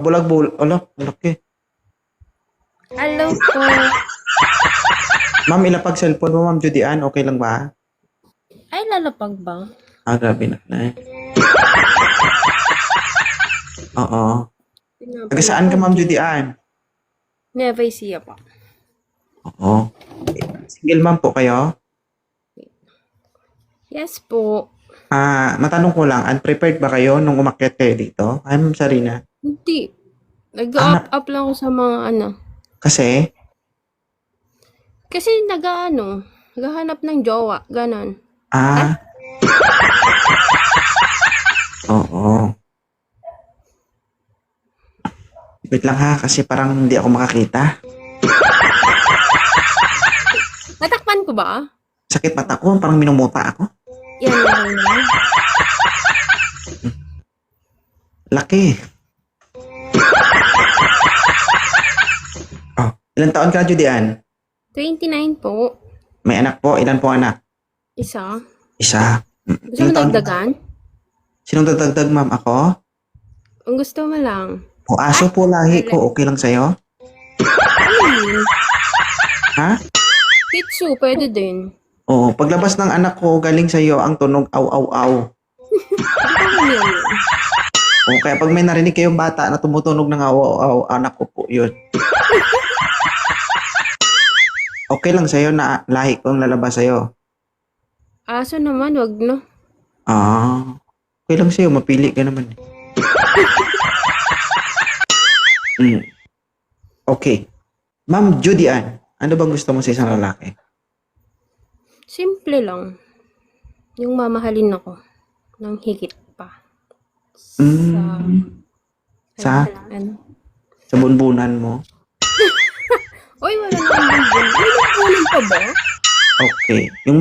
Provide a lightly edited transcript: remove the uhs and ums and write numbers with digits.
Bulag-bulag. Ala, laki. Hello po. Ma'am, ilapag cellphone mo, Ma'am Judy Ann. Okay lang ba? Ay, lalapag ba? Ah, grabe na. Oo. Taga saan ka, Ma'am Judy Ann? Nueva Ecija po. Oo. Single ma'am po kayo? Yes po. Matanong ko lang, unprepared ba kayo nung umakyat kayo dito? Ay, Ma'am Sarina. Hindi. Nag-up lang ako sa mga Kasi? Kasi naghahanap ng jowa. Ganon. Oo. Wait lang ha, kasi parang hindi ako makakita. Natakpan ko ba? Sakit mata ko, parang minumuta ako. Yan lang. Laki. Oh, ilan taon ka, Judy Ann? 29 po. May anak po? Ilan po anak? Isa. Isa. Gusto mo dagdagan? Sinong dadagdag, ma'am? Ako? Ang gusto mo lang. O aso po lahi ko, okay lang sa'yo? Ha? Shih Tzu, pwede din. Oo, paglabas ng anak ko, galing sa'yo ang tunog aw-aw-aw. O kaya pag may narinig kayong bata na tumutunog ng aw-aw-aw, anak ko po yun. Okay lang sa'yo na lahi ko ang lalabas sa'yo? Aso naman, wag na. Okay lang sa'yo, mapili ka naman. Okay. Ma'am Judy Ann, ano bang gusto mo sa isang lalaki? Simple lang. Yung mamahalin ako ng higit pa. Sa Ano? bunbunan mo? Uy, wala naman bunbun. May bunbun pa ba? Okay. Yung